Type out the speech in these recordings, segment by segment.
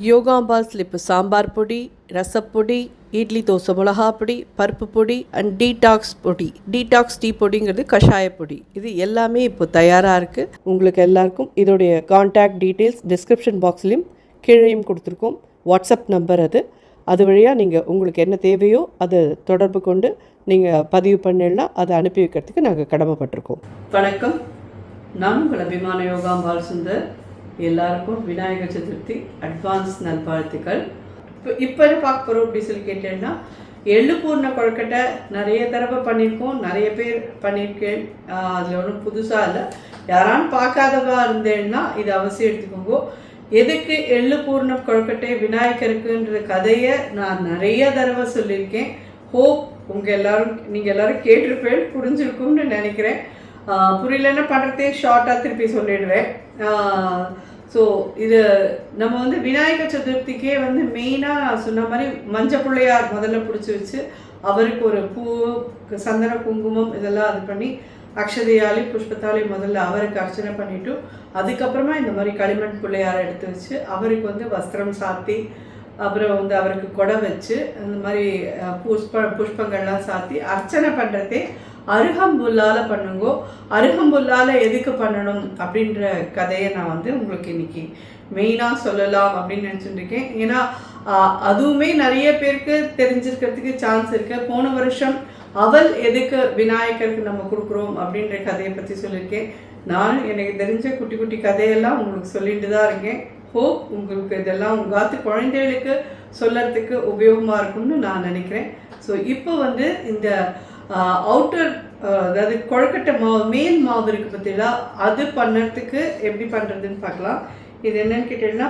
யோகாம்பாஸில் இப்போ சாம்பார் பொடி, ரசப்பொடி, இட்லி தோசை மிளகா பொடி, பருப்பு பொடி அண்ட் டீடாக்ஸ் பொடி, டீடாக்ஸ் டீ பொடிங்கிறது கஷாய பொடி. இது எல்லாமே இப்போ தயாராக இருக்குது. உங்களுக்கு எல்லாருக்கும் இதோடைய கான்டாக்ட் டீட்டெயில்ஸ் டிஸ்கிரிப்ஷன் பாக்ஸ்லேயும் கீழேயும் கொடுத்துருக்கோம். வாட்ஸ்அப் நம்பர் அது வழியாக நீங்கள் உங்களுக்கு என்ன தேவையோ அதை தொடர்பு கொண்டு நீங்கள் பதிவு பண்ணிடனா அதை அனுப்பி வைக்கிறதுக்கு நாங்கள் கடமைப்பட்டிருக்கோம். வணக்கம், நான் உங்கள் அபிமான யோகாம்பால் சுந்தர். எல்லாருக்கும் விநாயகர் சதுர்த்தி அட்வான்ஸ் நல்வாழ்த்துக்கள். இப்போ என்ன பார்க்க போகிறோம் அப்படின்னு சொல்லி கேட்டேன்னா, எள்ளு பூர்ண கொழுக்கட்டை நிறைய தடவை பண்ணியிருக்கோம், நிறைய பேர் பண்ணியிருக்கேன். அதில் ஒன்றும் புதுசாக இல்லை. யாரான்னு பார்க்காதவா இருந்தேன்னா இது அவசியம் எடுத்துக்கோங்க. எதுக்கு எள்ளு பூர்ண கொழுக்கட்டை விநாயகருக்குன்ற கதையை நான் நிறைய தடவை சொல்லியிருக்கேன். ஹோப் நீங்கள் எல்லாரும் கேட்டிருப்பேன், புரிஞ்சிருக்கும்னு நினைக்கிறேன். புரியலன்னா பண்ணுறதே ஷார்ட்டாக திருப்பி சொல்லிடுவேன். ஸோ இது நம்ம விநாயகர் சதுர்த்திக்கே மெயினாக சொன்ன மாதிரி மஞ்சள் பிள்ளையார் முதல்ல பிடிச்சி வச்சு அவருக்கு ஒரு பூ, சந்தன, குங்குமம் இதெல்லாம் அது பண்ணி அக்ஷதையாளி புஷ்பத்தாளி முதல்ல அவருக்கு அர்ச்சனை பண்ணிவிட்டு அதுக்கப்புறமா இந்த மாதிரி களிமண் பிள்ளையாரை எடுத்து வச்சு அவருக்கு வஸ்திரம் சாத்தி அப்புறம் அவருக்கு கொடை வச்சு அந்த மாதிரி புஷ்பங்கள்லாம் சாத்தி அர்ச்சனை பண்ணுறதே அருகம்புல்லால் பண்ணுங்கோ. அருகம்புல்லால் எதுக்கு பண்ணணும் அப்படின்ற கதையை நான் உங்களுக்கு இன்னைக்கு மெயினாக சொல்லலாம் அப்படின்னு நினச்சிட்டுருக்கேன். ஏன்னா அதுவுமே நிறைய பேருக்கு தெரிஞ்சிருக்கிறதுக்கு சான்ஸ் இருக்குது. போன வருஷம் அவள் எதுக்கு விநாயகருக்கு நம்ம கொடுக்குறோம் அப்படின்ற கதையை பற்றி சொல்லியிருக்கேன். நானும் எனக்கு தெரிஞ்ச குட்டி குட்டி கதையெல்லாம் உங்களுக்கு சொல்லிட்டு தான் இருக்கேன். ஹோப் உங்களுக்கு இதெல்லாம் உங்காத்து குழந்தைகளுக்கு சொல்லறதுக்கு உபயோகமாக இருக்கும்னு நான் நினைக்கிறேன். ஸோ இப்போ இந்த அவுட்டர் அதாவது கொழுக்கட்டை மாவு, மேல் மாவு இருக்குது பார்த்தீங்களா, அது பண்ணுறதுக்கு எப்படி பண்ணுறதுன்னு பார்க்கலாம். இது என்னன்னு கேட்டீங்கன்னா,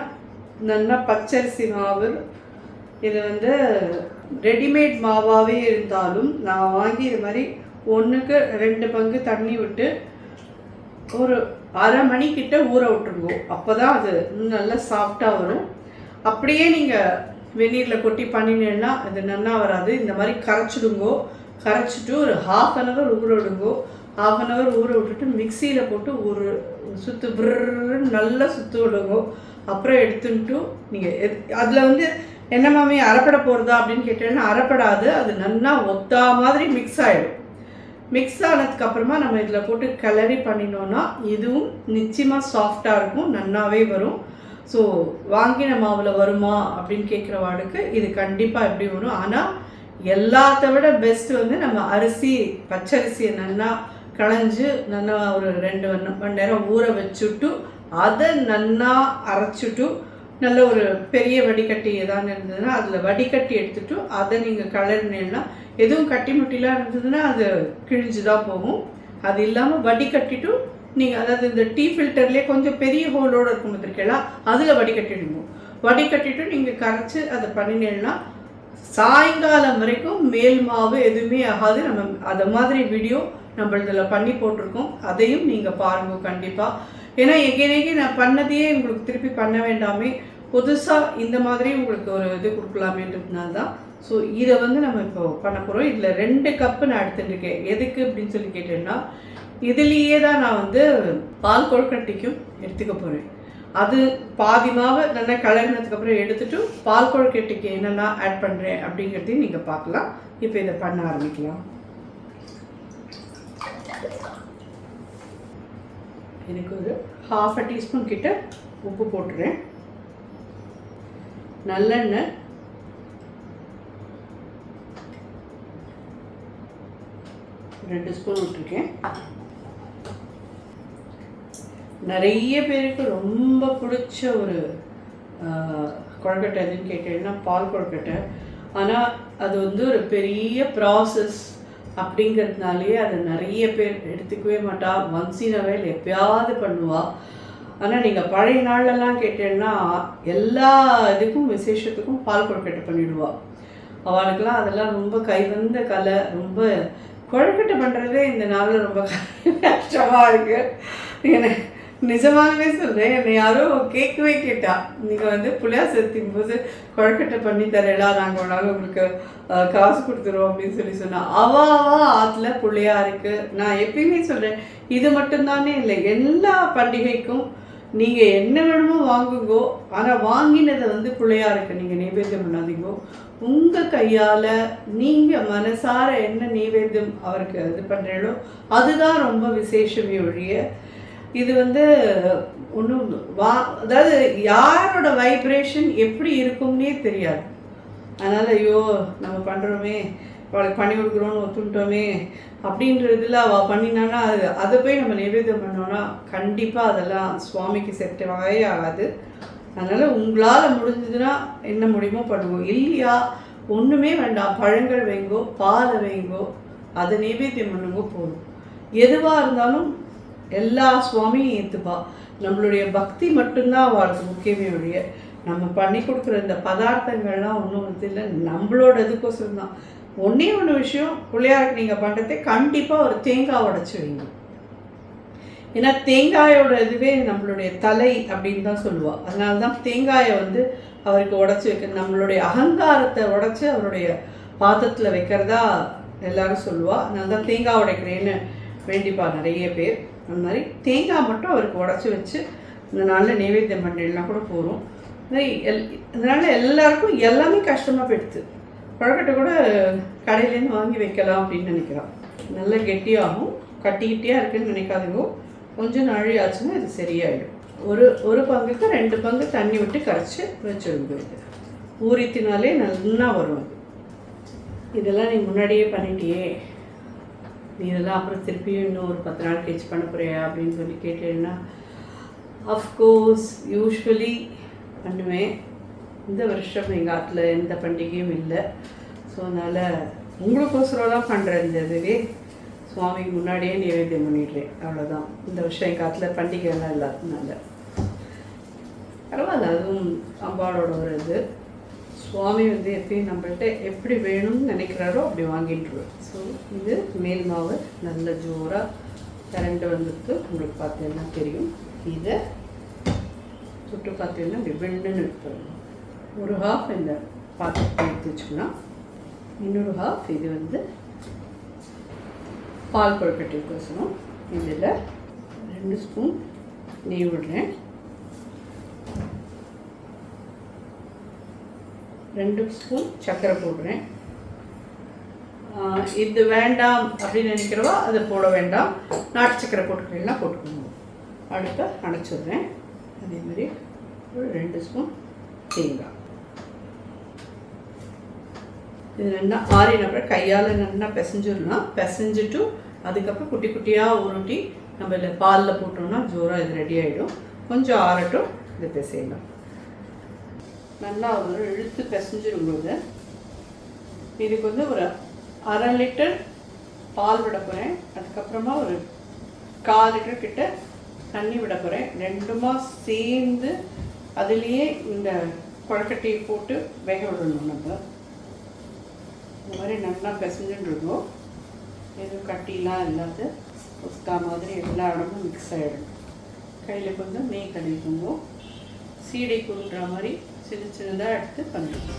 நல்லா பச்சரிசி மாவு. இது ரெடிமேட் மாவாகவே இருந்தாலும் நான் வாங்கி இது மாதிரி 1க்கு 2 பங்கு தண்ணி விட்டு ஒரு அரை மணிக்கிட்ட ஊற விட்டுருங்கோ. அப்போ தான் அது நல்லா சாஃப்டாக வரும். அப்படியே நீங்கள் வெந்நீரில் கொட்டி பண்ணினீங்கன்னா அது நல்லா வராது. இந்த மாதிரி கரைச்சிடுங்கோ. கரைச்சிட்டு ஒரு 1/2 அன் ஹவர் ஊற விடுங்கோ. 1/2 அன் ஹவர் ஊற விட்டுட்டு மிக்சியில் போட்டு ஒரு சுற்று விடுன்னு நல்லா சுற்று விடுங்கோ. அப்புறம் எடுத்துட்டு நீங்கள் அதில் என்ன மாமி அரைப்பட போகிறதா அப்படின்னு கேட்டீங்கன்னா அரைப்படாது. அது நல்லா ஒத்தா மாதிரி மிக்ஸ் ஆகிடும். மிக்ஸ் ஆனதுக்கப்புறமா நம்ம இதில் போட்டு கிளறி பண்ணினோன்னா இதுவும் நிச்சயமாக சாஃப்டாக இருக்கும், நல்லாவே வரும். ஸோ வாங்கின மாவில் வருமா அப்படின்னு கேட்குறவாளுக்கு இது கண்டிப்பாக எப்படி வரும். ஆனால் எல்லாத்த விட பெஸ்ட்டு நம்ம அரிசி, பச்சரிசியை நல்லா களைஞ்சு நல்லா ஒரு 2 மணி நேரம் ஊற வச்சுட்டு அதை நல்லா அரைச்சிட்டு நல்ல ஒரு பெரிய வடிகட்டி எதாவது இருந்ததுன்னா அதில் வடிகட்டி எடுத்துட்டு அதை நீங்கள் கலர்னீங்கன்னா, எதுவும் கட்டி முட்டிலாம் இருந்ததுன்னா அது கிழிஞ்சு தான் போகும். அது இல்லாமல் வடிகட்டிட்டு நீங்கள் அதாவது இந்த டீ ஃபில்டர்லேயே கொஞ்சம் பெரிய ஹோலோடு இருக்கும் பார்த்துருக்கீங்களா, அதில் வடிகட்டிடுங்க. வடிகட்டிட்டு நீங்கள் கரைச்சி அதை பண்ணினீங்கன்னா சாயங்காலம் வரைக்கும் மேல் மாவு எதுவுமே ஆகாது. நம்ம அதை மாதிரி வீடியோ நம்ம இதில் பண்ணி போட்டிருக்கோம், அதையும் நீங்கள் பாருங்கள் கண்டிப்பாக. ஏன்னா எகேனேகே நான் பண்ணதையே உங்களுக்கு திருப்பி பண்ண வேண்டாமே, புதுசாக இந்த மாதிரி உங்களுக்கு ஒரு இது கொடுக்கலாமேன்றதுனால தான். ஸோ இதை நம்ம இப்போ பண்ண போகிறோம். இதில் 2 கப்பு நான் எடுத்துட்டுருக்கேன். எதுக்கு அப்படின்னு சொல்லி கேட்டேன்னா, இதுலேயே தான் நான் பால் கொழுக்கட்டைக்கும் எடுத்துக்க போகிறேன். அது பாதி மாவை நல்லா கலர்னதுக்கப்புறம் எடுத்துகிட்டு பால் கொழுக்கட்டைக்கு என்னென்னா ஆட் பண்ணுறேன் அப்படிங்கிறதையும் நீங்கள் பார்க்கலாம். இப்போ இதை பண்ண ஆரம்பிக்கலாம். எனக்கு ஒரு 1/2 டீஸ்பூன் கிட்ட உப்பு போட்டுறேன். நல்லெண்ணெய், ரெண்டு ஸ்பூன் விட்டுருக்கேன். நிறைய பேருக்கு ரொம்ப பிடிச்ச ஒரு கொழுக்கட்டை எதுன்னு கேட்டீங்கன்னா பால் கொழுக்கட்டை. ஆனால் அது ஒரு பெரிய ப்ராசஸ் அப்படிங்கிறதுனாலேயே அதை நிறைய பேர் எடுத்துக்கவே மாட்டா. ஒன்ஸினவேல் எப்பயாவது பண்ணுவா. ஆனால் நீங்கள் பழைய நாள்லலாம் கேட்டீங்கன்னா எல்லா இதுக்கும் விசேஷத்துக்கும் பால் கொழுக்கட்டை பண்ணிவிடுவா. அவளுக்கெல்லாம் அதெல்லாம் ரொம்ப கைவந்த கலை. ரொம்ப கொழுக்கட்டை பண்ணுறதே இந்த நாளில் ரொம்ப கஷ்டமாக இருக்குது. எனக்கு நிஜமாகவே சொல்கிறேன். என்னை யாரும் கேட்கவே கேட்டா, நீங்கள் புளியார் சேர்த்திக்கும் போது கொழுக்கட்டை பண்ணி தரலாம், நாங்கள் ஒரு நாள் உங்களுக்கு காசு கொடுத்துருவோம் அப்படின்னு சொன்னால் அவாவா ஆற்றுல புளியாருக்கு. நான் எப்பயுமே சொல்கிறேன், இது மட்டும்தானே இல்லை, எல்லா பண்டிகைக்கும் நீங்கள் என்ன வேணுமோ வாங்குங்கோ, ஆனால் வாங்கினதை வந்து பிள்ளையாருக்கு நீங்கள் நைவேத்தியம் பண்ணாதீங்கோ. உங்கள் கையால் நீங்கள் மனசார என்ன நைவேத்தியம் அவருக்கு இது பண்ணுறீங்களோ அதுதான் ரொம்ப விசேஷமே ஒழிய இது வந்து ஒன்றும் அதாவது யாரோட வைப்ரேஷன் எப்படி இருக்கும்னே தெரியாது. அதனால் ஐயோ நம்ம பண்ணுறோமே, அவளுக்கு பண்ணி கொடுக்குறோன்னு ஒத்துட்டோமே அப்படின்றதுல அவள் பண்ணினான்னா அதை போய் நம்ம நைவேத்தியம் பண்ணோன்னா கண்டிப்பாக அதெல்லாம் சுவாமிக்கு செட்டவே ஆகாது. அதனால் உங்களால் முடிஞ்சதுன்னா என்ன முடியுமோ பண்ணுவோம். இல்லையா ஒன்றுமே வேண்டாம், பழங்கள் வைங்கோ, பாலை வைங்கோ, அதை நைவேத்தியம் பண்ணுங்கோ போதும். எதுவாக இருந்தாலும் எல்லா சுவாமியும் ஏற்றுப்பா. நம்மளுடைய பக்தி மட்டும்தான் அவளுக்கு முக்கியமே ஒழிய நம்ம பண்ணி கொடுக்குற இந்த பதார்த்தங்கள்லாம் ஒன்றும் வந்து இல்லை, நம்மளோட இதுக்கோசரம் தான். ஒன்றே ஒன்று விஷயம், பிள்ளையாருக்கு நீங்கள் பண்ணுறதே கண்டிப்பாக ஒரு தேங்காய் உடைச்சி வைங்க. ஏன்னா தேங்காயோட இதுவே நம்மளுடைய தலை அப்படின்னு தான் சொல்லுவாள். அதனால தான் தேங்காயை வந்து அவருக்கு உடச்சி வைக்க, நம்மளுடைய அகங்காரத்தை உடச்சி அவருடைய பாதத்தில் வைக்கிறதா எல்லாரும் சொல்லுவாள். அதனால தான் தேங்காய் உடைக்கிறேன்னு வேண்டிப்பா நிறைய பேர். அந்த மாதிரி தேங்காய் மட்டும் அவருக்கு உடச்சி வச்சு இந்த நாளில் நைவேத்தியம் பண்ணிடலாம் கூட போகிறோம். அதனால் எல்லாருக்கும் எல்லாமே கஷ்டமாக போயிடுது. பழக்கட்டை கூட கடையிலேருந்து வாங்கி வைக்கலாம் அப்படின்னு நினைக்கிறான். நல்லா கெட்டியாகும், கட்டிக்கிட்டே இருக்குன்னு நினைக்காதீங்க. கொஞ்சம் நாழி ஆச்சுன்னா இது சரியாயிடும். ஒரு பங்குக்கு 2 பங்கு தண்ணி விட்டு கரைச்சி வச்சுடுங்க. இது ஊறித்தினாலே நல்லா வரும். இதெல்லாம் நீ முன்னாடியே பண்ணிட்டியே, நீ இதெல்லாம் அப்புறம் திருப்பியும் இன்னும் ஒரு 10 நாள் கழிச்சு பண்ண போறியா அப்படின்னு சொல்லி கேட்டேன்னா, அஃப்கோர்ஸ் யூஸ்வலி பண்ணுவேன். இந்த வருஷம் எங்கள் ஆற்றுல எந்த பண்டிகையும் இல்லை. ஸோ அதனால் உங்களுக்கோசரம் பண்ணுற இந்த இதுவே சுவாமிக்கு முன்னாடியே நைவேத்தியம் பண்ணிடுறேன், அவ்வளோதான். இந்த வருஷம் எங்கள் ஆற்றுல பண்டிகைலாம் இல்லாததுனால பரவாயில்ல. அதுவும் அம்பாளோட ஒரு இது. சுவாமி வந்து எப்பயும் நம்மள்கிட்ட எப்படி வேணும்னு நினைக்கிறாரோ அப்படி வாங்கிட்டுருவேன். ஸோ இது மேல் மாவு நல்ல ஜோராக கரண்ட் வந்துட்டு உங்களுக்கு பார்த்தீங்கன்னா தெரியும். இதை சுட்டு பார்த்தீங்கன்னா இப்படி வெண்டுன்னு எடுத்துடணும். ஒரு ஹாஃப் இந்த பாத்திரத்தை எடுத்து வச்சுக்கணும். இன்னொரு ஹாஃப் இது வந்து பால் கொழுக்கட்டைக்கோசரம். இதில் 2 ஸ்பூன் நெய் விடுறேன், 2 ஸ்பூன் சர்க்கரை போடுறேன். இது வேண்டாம் அப்படின்னு நினைக்கிறவா அதை போட வேண்டாம், நாட்டு சர்க்கரை போட்டுக்கலாம் போட்டுக்கணும். அடுப்பை அணைச்சிடுறேன். அதே மாதிரி ஒரு 2 ஸ்பூன் தேங்காய். இது நல்லா ஆறினப்புறம் கையால் நல்லா பிசைஞ்சிடலாம். பிசைஞ்சிட்டு அதுக்கப்புறம் குட்டி குட்டியாக உருட்டி நம்ம இல்லை பாலில் போட்டோம்னா ஜோராக இது ரெடி ஆகிடும். கொஞ்சம் ஆறட்டும், இது பிசையலாம். நல்லா ஒரு இழுத்து பிசைஞ்சிரும்போது இதுக்கு வந்து ஒரு 1/2 லிட்டர் பால் விட போகிறேன். அதுக்கப்புறமா ஒரு 1/4 லிட்டர் கிட்ட தண்ணி விட போகிறேன். ரெண்டுமா சேர்ந்து அதுலேயே இந்த கொழுக்கட்டையை போட்டு வேக விடணும். நம்ம இந்த மாதிரி நல்லா பிசைஞ்சுட்டு இருக்கோம். எதுவும் கட்டிலாம் இல்லாத புஸ்கா மாதிரி எல்லா இடமும் மிக்ஸ் ஆகிடும். கையில் கொஞ்சம் நெய் கழிக்குங்க. சீடை குடுற மாதிரி சின்ன சின்னதாக எடுத்து பண்ணிடுவோம்.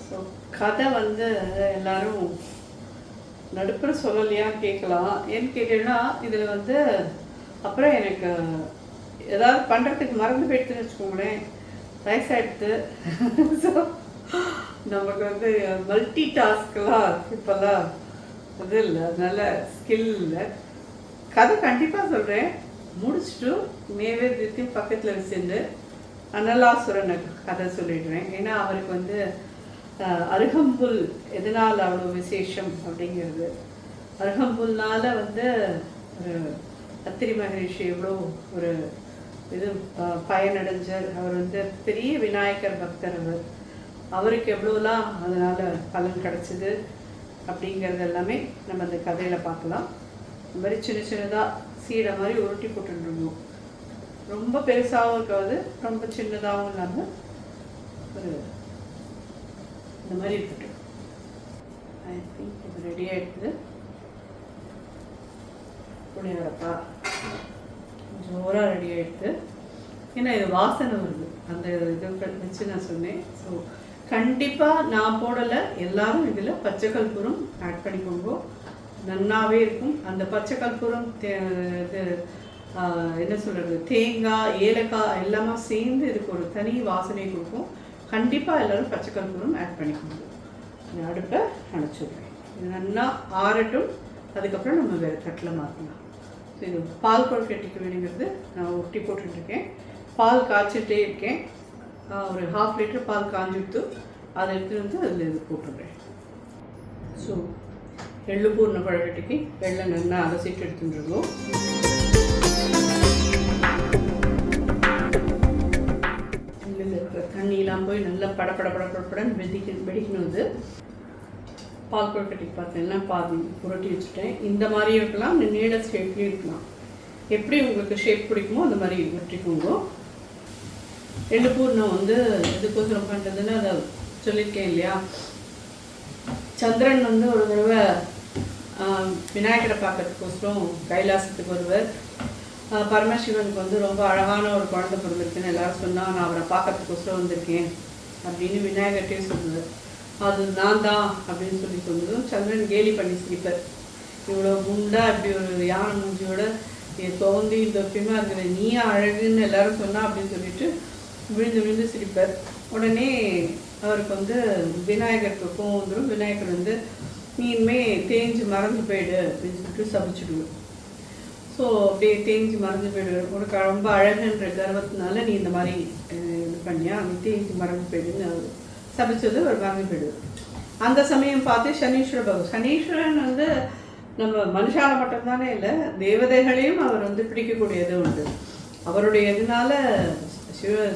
ஸோ கதை வந்து எல்லாரும் நடுப்புற சொல்லலையான்னு கேட்கலாம். ஏன்னு கேட்டீங்கன்னா இதில் வந்து அப்புறம் எனக்கு ஏதாவது பண்ணுறதுக்கு மறந்து போயிடுதுன்னு வச்சுக்கோங்களேன், வயசாகிடுது. ஸோ நமக்கு வந்து மல்டி டாஸ்க்கெலாம் இப்போல்லாம் இது இல்லை, அதனால ஸ்கில் இல்லை. கதை கண்டிப்பாக சொல்கிறேன். முடிச்சுட்டு நைவேத்தியத்தையும் பக்கத்தில் வச்சுருந்து அனலாசுரனுக்கு கதை சொல்லிடுவேன். ஏன்னா அவருக்கு வந்து அருகம்புல் எதனால் அவ்வளோ விசேஷம் அப்படிங்கிறது. அருகம்புல்னால் வந்து ஒரு அத்திரி மகரிஷி எவ்வளோ ஒரு இது பயனடைஞ்சார். அவர் வந்து பெரிய விநாயகர் பக்தர். அவருக்கு எவ்வளோலாம் அதனால் பலன் கிடச்சிது அப்படிங்கிறது எல்லாமே நம்ம அந்த கதையில் பார்க்கலாம். இந்த மாதிரி சின்ன சின்னதாக சீடை மாதிரி உருட்டி போட்டுருந்தோம். ரொம்ப பெருசாகவும் இருக்காது, ரொம்ப சின்னதாகவும் இல்லாமல் ஒரு இந்த மாதிரி இருக்கட்டும். ஐ திங்க் இது ரெடி ஆகிடுது. புளியோரப்பா ஜோராக ரெடி ஆகிடுது. ஏன்னா இது வாசனை வருது, அந்த இது வச்சு நான் சொன்னேன். ஸோ கண்டிப்பாக நான் போடலை, எல்லாரும் இதில் பச்சை கற்பூரம் ஆட் பண்ணிக்கோங்க, நன்னாவே இருக்கும். அந்த பச்சை கற்பூரம் என்ன சொல்கிறது, தேங்காய் ஏலக்காய் எல்லாமே சேர்ந்து இதுக்கு ஒரு தனி வாசனை கொடுக்கும். கண்டிப்பாக எல்லோரும் பச்சை கற்பூரம் ஆட் பண்ணிக்கோங்க. அடுப்பை அணைச்சிடுறேன். இது நல்லா ஆறட்டும், அதுக்கப்புறம் நம்ம வேறு தட்டில் மாற்றலாம். ஸோ இது பால் கொழுக்கட்டைக்கு வேணுங்கிறது நான் ஒட்டி போட்டுருக்கேன். பால் காய்ச்சிட்டே இருக்கேன். ஒரு 1/2 லிட்டர் பால் காஞ்சிட்டு அதை எடுத்துகிட்டு வந்து அதில் இது போட்டுடுறேன். ஸோ எள்ளு பூர்ண கொழுக்கட்டைக்கு வெள்ளை நல்லா அலசிட்டு எடுத்துட்டுருக்கோம். இதில் இருக்கிற தண்ணியெலாம் போய் நல்லா படப்படன்னு வெடிக்கணும். இது பால் கொழுக்கட்டைக்கு பார்த்தீங்கன்னா பாதி புரட்டி வச்சுட்டேன். இந்த மாதிரியும் இருக்கலாம், நீள ஷேப்லேயும் இருக்கலாம். எப்படி உங்களுக்கு ஷேப் பிடிக்குமோ அந்த மாதிரி வெட்டிக்கோங்க. எள்ளு பூர்ணம் வந்து எதுக்கோசரம் பண்ணுறதுன்னு அதை சொல்லியிருக்கேன் இல்லையா. சந்திரன் வந்து ஒரு தடவை விநாயகரை பார்க்கறதுக்கோசரம் கைலாசத்துக்கு வருவார். பரமசிவனுக்கு வந்து ரொம்ப அழகான ஒரு குழந்தை பிறந்திருக்குன்னு எல்லாரும் சொன்னால், நான் அவரை பார்க்கறதுக்கோசரம் வந்திருக்கேன் அப்படின்னு விநாயகர்கிட்டே சொல்லுவார். அது நான் தான் அப்படின்னு சொல்லி சொன்னதும் சந்திரன் கேலி பண்ணி சிரிப்பார். இவ்வளோ குண்டா இப்படி ஒரு யானை மூஞ்சியோட தோந்தி தொப்பியமாக இருக்கிற நீ அழகுன்னு எல்லாரும் சொன்னா அப்படின்னு சொல்லிட்டு விழுந்து சிரிப்பார். உடனே அவருக்கு வந்து விநாயகருக்கு கோவம் வந்துடும். விநாயகர் வந்து நீ இனிமேல் தேஞ்சு மறந்து போயிடு அப்படின்னு சொல்லிட்டு சபிச்சுடுவேன். ஸோ அப்படியே தேஞ்சு மறந்து போயிடுவேன், உனக்கு ரொம்ப அழகுன்ற கர்வத்தினால நீ இந்த மாதிரி இது பண்ணியா, நீ தேஞ்சு மறந்து போயிடுன்னு சபிச்சது ஒரு மறந்து போயிடுது. அந்த சமயம் பார்த்து சனீஸ்வரன் வந்து நம்ம மனுஷால மட்டும்தானே இல்லை, தேவதைகளையும் அவர் வந்து பிடிக்கக்கூடியது உண்டு. அவருடைய இதனால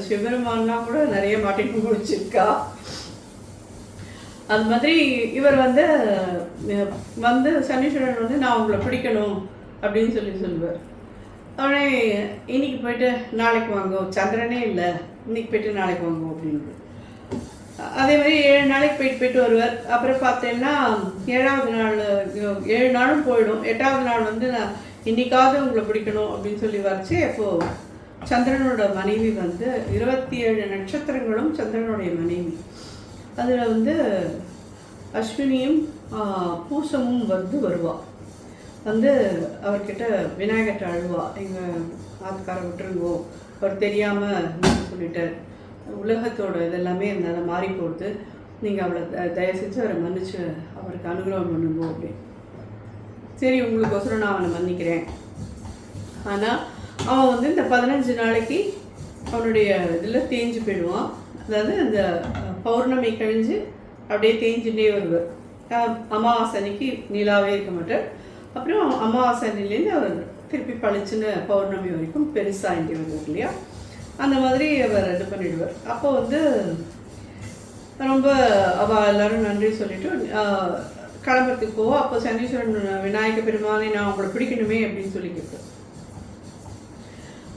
சிவபெருமான்லாம் கூட நிறைய மாட்டிட்டு முடிச்சிருக்கா. அது மாதிரி இவர் வந்து சனீஸ்வரன் வந்து நான் உங்களை பிடிக்கணும் அப்படின்னு சொல்லுவார். அவனே இன்னைக்கு போயிட்டு நாளைக்கு வாங்க, சந்திரனே இல்லை, இன்னைக்கு போயிட்டு நாளைக்கு வாங்க அப்படின்னு. அதே மாதிரி 7 நாளைக்கு போயிட்டு வருவார். அப்புறம் பார்த்தேன்னா 7வது நாள் 7 நாளும் போயிடும். 8வது நாள் வந்து நான் இன்னைக்காவது உங்களை பிடிக்கணும் அப்படின்னு சொல்லி வரைச்சி, அப்போது சந்திரனோட மனைவி வந்து 27 நட்சத்திரங்களும் சந்திரனுடைய மனைவி. அதில் வந்து அஸ்வினியும் பூசமும் வருவாள். அவர்கிட்ட விநாயகர்கிட்ட அழுவா, எங்கள் ஆத்துக்கார விட்டுருங்கோ, அவர் தெரியாமல் சொல்லிட்டார், உலகத்தோட இதெல்லாமே என்னால் மாறி போகுது, நீங்கள் அவளை தயவு செஞ்சு அவரை மன்னிச்சு அவருக்கு அனுகிரகம் பண்ணுங்க அப்படின்னு. சரி உங்களுக்கோசரம் நான் அவனை மன்னிக்கிறேன். ஆனால் அவன் வந்து இந்த 15 நாளைக்கு அவனுடைய இதில் தேஞ்சு போயிடுவான். அதாவது அந்த பௌர்ணமி கழிஞ்சு அப்படியே தேஞ்சுட்டே வருவார். அமாவாசனைக்கு நிலாவே இருக்க மாட்டார். அப்புறம் அமாவாசனையிலேருந்து அவர் திருப்பி பளிச்சுன்னு பௌர்ணமி வரைக்கும் பெருசாக இங்கே வருவார் இல்லையா. அந்த மாதிரி அவர் இது பண்ணிடுவார். அப்போ வந்து ரொம்ப அவள் எல்லோரும் நன்றி சொல்லிவிட்டு கிளம்புறதுக்கு போவோம். அப்போ சனீஸ்வரன் விநாயக பெருமானை நான் உங்களை பிடிக்கணுமே அப்படின்னு சொல்லி கேட்பார்.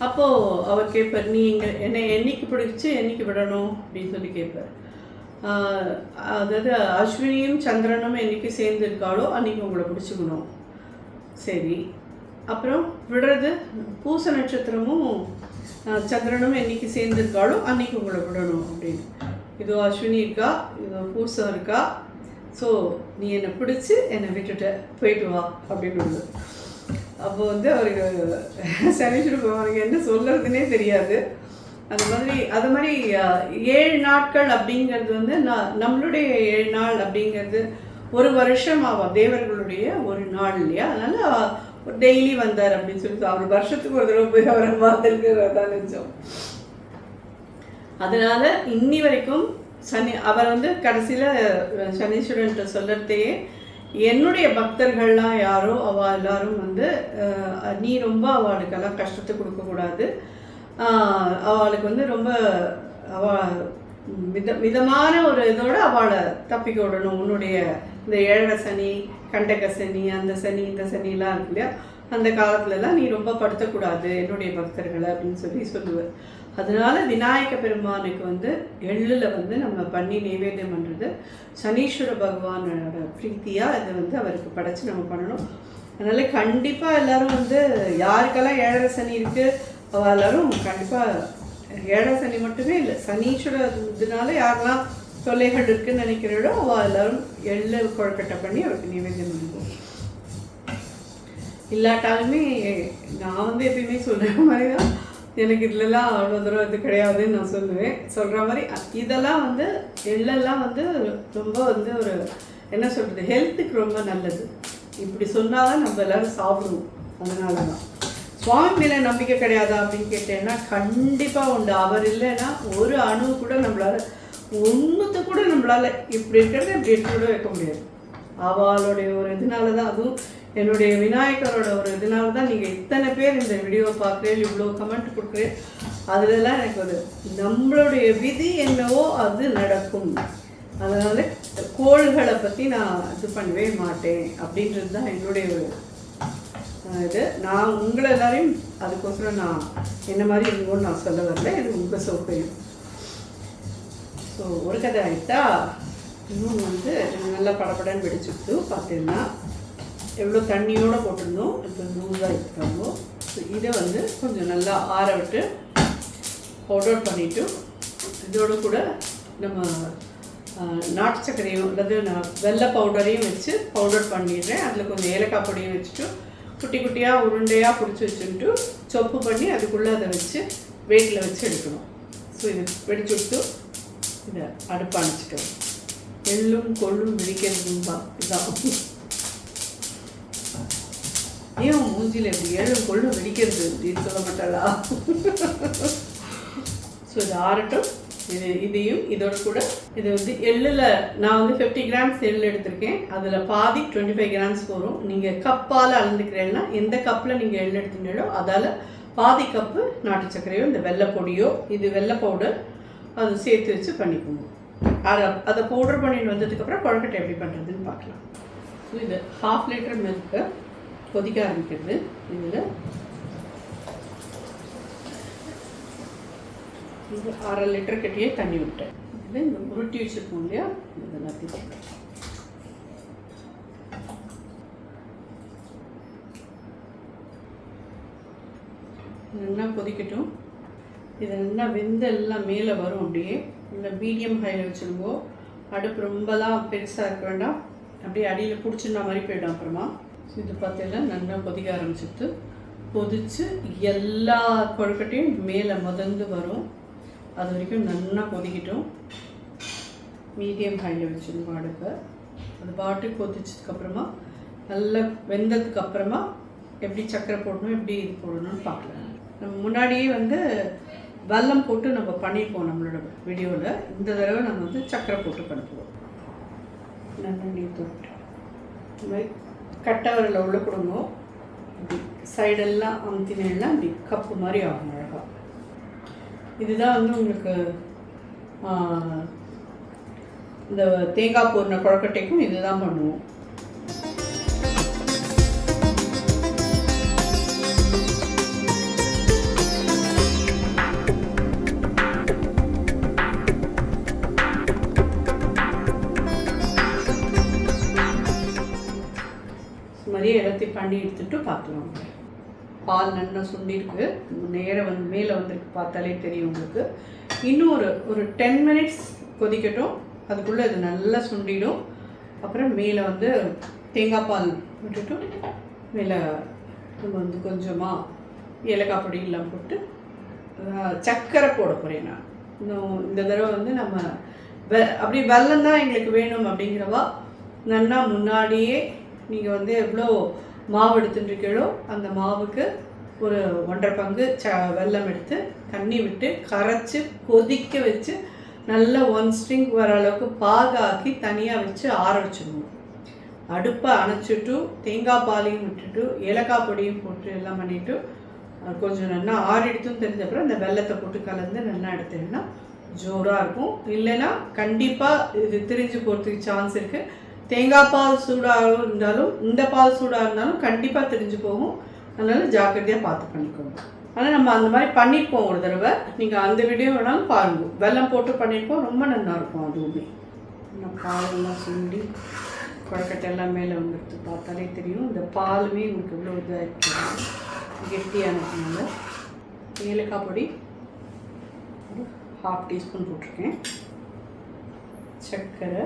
அப்போது அவர் கேட்பார், நீ என்னை என்னைக்கு பிடிச்சி என்னைக்கு விடணும் அப்படின்னு சொல்லி கேட்பார். அதாவது அஸ்வினியும் சந்திரனும் என்னைக்கு சேர்ந்துருக்காளோ அன்றைக்கி உங்களை பிடிச்சிக்கணும். சரி, அப்புறம் விடுறது பூச நட்சத்திரமும் சந்திரனும் என்னைக்கு சேர்ந்துருக்காளோ அன்றைக்கி உங்களை விடணும் அப்படின்னு. இதோ அஸ்வினி இருக்கா, இதோ பூசம் இருக்கா, ஸோ நீ என்னை பிடிச்சி என்னை விட்டுட்ட, போயிட்டு வா அப்படின்னு. அப்போ வந்து அவருக்கு சனீஸ்வரன் அவருக்கு என்ன சொல்கிறதுனே தெரியாது. அது மாதிரி 7 நாட்கள் அப்படிங்கிறது வந்து நம்மளுடைய 7 நாள் அப்படிங்கிறது ஒரு வருஷம் ஆகும், தேவர்களுடைய ஒரு நாள் இல்லையா. அதனால் டெய்லி வந்தார் அப்படின்னு சொல்லி அவர் வருஷத்துக்கு ஒரு தடவை போய் அவரை பார்த்துருக்கிறதா நினச்சோம். அதனால் இன்னி வரைக்கும் அவர் வந்து கடைசியில் சனீஸ்வரன்ட்ட சொல்கிறதையே, என்னுடைய பக்தர்கள்லாம் யாரோ அவள் எல்லாரும் வந்து நீ ரொம்ப அவளுக்கெல்லாம் கஷ்டத்தை கொடுக்கக்கூடாது, அவளுக்கு வந்து ரொம்ப மிதமான ஒரு இதோடு அவளை தப்பிக்க விடணும், உன்னுடைய இந்த 7 சனி கண்டக சனி அந்த சனி இந்த சனிலாம் இருக்கு இல்லையா, அந்த காலத்துலலாம் நீ ரொம்ப படுத்தக்கூடாது என்னுடைய பக்தர்களை அப்படின்னு சொல்லுவார். அதனால விநாயக பெருமானுக்கு வந்து எள்ளில் வந்து நம்ம பண்ணி நைவேத்தியம் பண்ணுறது சனீஸ்வர பகவானோட பிரீத்தியாக இதை வந்து அவருக்கு படைச்சி நம்ம பண்ணணும். அதனால் கண்டிப்பாக எல்லோரும் வந்து யாருக்கெல்லாம் 7 சனி இருக்குது அவள் எல்லோரும் கண்டிப்பாக 7 சனி மட்டுமே இல்லை, சனீஸ்வர இதனால யாரெல்லாம் தொல்லைகள் இருக்குன்னு நினைக்கிறோம் அவள் எல்லோரும் எள்ளு கொழுக்கட்டை பண்ணி அவருக்கு நிவேதியம் பண்ணுவோம். இல்லாட்டாலுமே நான் வந்து எப்பயுமே சொல்கிற மாதிரி தான், எனக்கு இதுலலாம் அவ்வளோ தூரம் இது கிடையாதுன்னு நான் சொல்லுவேன். சொல்கிற மாதிரி இதெல்லாம் வந்து எள்ளெல்லாம் வந்து ரொம்ப வந்து ஒரு என்ன சொல்கிறது, ஹெல்த்துக்கு ரொம்ப நல்லது. இப்படி சொன்னால் தான் நம்ம எல்லோரும் சாப்பிடுவோம். அதனால தான் சுவாமி மேலே நம்பிக்கை கிடையாதா அப்படின்னு கேட்டேன்னா கண்டிப்பாக உண்டு. அவர் இல்லைன்னா ஒரு அணு கூட நம்மளால் ஒன்றுத்தை கூட நம்மளால் இப்படி இருக்கிறத இப்படி எடுத்து கூட வைக்க முடியாது. அவளுடைய ஒரு இதனால தான், அதுவும் என்னுடைய விநாயகரோட ஒரு இதனால தான் நீங்கள் இத்தனை பேர் இந்த வீடியோவை பார்க்குறேன், இவ்வளோ கமெண்ட் கொடுக்குறேன். அதுலலாம் எனக்கு ஒரு நம்மளுடைய விதி என்னவோ அது நடக்கும். அதனால் கோள்களை பற்றி நான் இது பண்ணவே மாட்டேன் அப்படின்றது தான் என்னுடைய ஒரு இது. நான் உங்களை எல்லாரையும் அதுக்கோசரம் நான் என்ன மாதிரி இருங்கன்னு நான் சொல்ல வரல, இது உங்கள் சௌகரியம். ஸோ ஒரு கதை ஆகிட்டா இன்னும் வந்து நல்லா படப்படன்னு வெடிச்சுட்டு பார்த்தீங்கன்னா எவ்வளோ தண்ணியோடு போட்டிருந்தோம், இப்போ லூஸாக எடுத்துக்காமோ. ஸோ இதை வந்து கொஞ்சம் நல்லா ஆற விட்டு பவுடர் பண்ணிவிட்டு இதோடு கூட நம்ம நாட்டு சர்க்கரையும் அதாவது நான் வெள்ளை பவுடரையும் வச்சு பவுடர் பண்ணிடுறேன். அதில் கொஞ்சம் ஏலக்காய் பொடியும் வச்சுட்டு குட்டி குட்டியாக உருண்டையாக பிடிச்சி வச்சுட்டு சொப்பு பண்ணி அதுக்குள்ளே அதை வச்சு வெயிட்டில் வச்சு எடுக்கணும். ஸோ இது வெடிச்சு விட்டு இதை அடுப்பு அணைச்சிட்டோம். எள்ளும் கொள்ளும் வெடிக்கிறதும் தான் இதான். ஏன் மூஞ்சியில் எப்படி எள்ளும் கொள்ளும் வெடிக்கிறது அப்படின்னு சொல்ல மாட்டாளா? ஸோ இது ஆறட்டும். இதையும் இதோட கூட இது வந்து எள்ளில் நான் வந்து 50 கிராம்ஸ் எள் எடுத்திருக்கேன். அதில் பாதி 25 கிராம்ஸ் வரும். நீங்கள் கப்பால் அளந்துக்கிறேன்னா எந்த கப்பில் நீங்கள் எள் எடுத்துட்டீங்களோ அதால் பாதி கப்பு நாட்டு சர்க்கரையோ இந்த வெள்ளை பொடியோ இது வெள்ளை பவுடர் அது சேர்த்து வச்சு பண்ணிக்கோங்க. அதை பவுடர் பண்ணிட்டு வந்ததுக்கப்புறம் கொழுக்கட்டை எப்படி பண்ணுறதுன்னு பார்க்கலாம். ஸோ இது 1/2 லிட்டர் மில்க்கு கொதிக்க ஆரம்பிக்கிறது. இதில் இது 1/2 லிட்டர் கட்டியே தண்ணி விட்டேன். இதில் இந்த உருட்டி வச்சுருக்கோம் இல்லையா, இதெல்லாம் நல்லா கொதிக்கட்டும். இது நல்லா வெந்து எல்லாம் மேலே வரும். அப்படியே இல்லை மீடியம் ஹையில் வச்சுருங்கோ. அடுப்பு ரொம்பலாம் பெருசாக இருக்க வேண்டாம், அப்படியே அடியில் பிடிச்சிருந்த மாதிரி போய்டும். அப்புறமா இது பார்த்தீங்கன்னா நல்லா கொதிக்க ஆரம்பிச்சுட்டு கொதித்து எல்லா கொழுக்கட்டையும் மேலே முதந்து வரும். அது வரைக்கும் நல்லா கொதிக்கிட்டோம். மீடியம் ஹையில் வச்சுருங்க அடுப்பை. அது பாட்டு கொதிச்சதுக்கப்புறமா நல்லா வெந்ததுக்கப்புறமா எப்படி சர்க்கரை போடணும் எப்படி இது போடணும்னு பார்க்கலாம். நம்ம முன்னாடியே வந்து வெல்லம் போட்டு நம்ம பண்ணியிருப்போம் நம்மளோட வீடியோவில். இந்த தடவை நம்ம வந்து சர்க்கரை போட்டு பண்ணுவோம். நல்லெண்ணெய் தொட்டு இந்த மாதிரி கட்டவரில் உள்ள கொடுங்க. இப்படி சைடெல்லாம் அமுத்தினெல்லாம் இப்படி கப்பு மாதிரி ஆகும் அழகாக. இதுதான் வந்து உங்களுக்கு இந்த தேங்காய் பூர்ண கொழுக்கட்டைக்கும் இதுதான் பண்ணுவோம். மாதிரியே எல்லாத்தையும் பண்ணி எடுத்துகிட்டு பார்க்கலாம். பால் நல்லா சுண்டிருக்கு, நேரம் வந்து மேலே வந்துருக்கு, பார்த்தாலே தெரியும் உங்களுக்கு. இன்னும் ஒரு 10 மினிட்ஸ் கொதிக்கட்டும். அதுக்குள்ளே இது நல்லா சுண்டிடும். அப்புறம் மேலே வந்து தேங்காய் பால் விட்டுட்டு மேலே நம்ம வந்து கொஞ்சமாக ஏலக்காய் பொடி எல்லாம் போட்டு சர்க்கரை போட போகிறேன் நான். இன்னும் இந்த தடவை வந்து நம்ம அப்படி வெல்லம் தான் எங்களுக்கு வேணும் அப்படிங்கிறவா நல்லா முன்னாடியே நீங்கள் வந்து எவ்வளோ மாவு எடுத்துட்டுருக்கீங்களோ அந்த மாவுக்கு ஒரு 1.5 பங்கு வெல்லம் எடுத்து தண்ணி விட்டு கரைச்சி கொதிக்க வச்சு நல்லா 1 ஸ்ட்ரிங் வர அளவுக்கு பாகாக்கி தனியாக வச்சு ஆற வச்சுக்கணும். அடுப்பை அணைச்சிட்டு தேங்காய் பாலையும் விட்டுட்டு ஏலக்காய் பொடியும் போட்டு எல்லாம் பண்ணிவிட்டு கொஞ்சம் நல்லா ஆறிடுத்தும் தெரிஞ்சப்பறம் இந்த வெல்லத்தை போட்டு கலந்து நல்லா எடுத்தீங்கன்னா ஜோராக இருக்கும். இல்லைன்னா கண்டிப்பாக இது திரிஞ்சு போகிறதுக்கு சான்ஸ் இருக்குது. தேங்காய் பால் சூடாக இருந்தாலும் இந்த பால் சூடாக இருந்தாலும் கண்டிப்பாக தெரிஞ்சு போகும். அதனால் ஜாக்கிரதையாக பார்த்து பண்ணிக்கோங்க. ஆனால் நம்ம அந்த மாதிரி பண்ணியிருப்போம் ஒரு தடவை, நீங்கள் அந்த வீடியோ வேணாலும் பாருங்கள். வெல்லம் போட்டு பண்ணியிருப்போம், ரொம்ப நல்லாயிருக்கும். அதுவுமே நம்ம பாலெல்லாம் சுண்டி கொழுக்கட்டை எல்லாம் மேலே வந்துடுத்து பார்த்தாலே தெரியும். இந்த பாலுமே உங்களுக்கு இவ்வளோ இதாக இருக்குது கெட்டியானதுனால. ஏலக்காய் பொடி ஒரு 1/2 டீஸ்பூன் போட்டிருக்கேன். சர்க்கரை,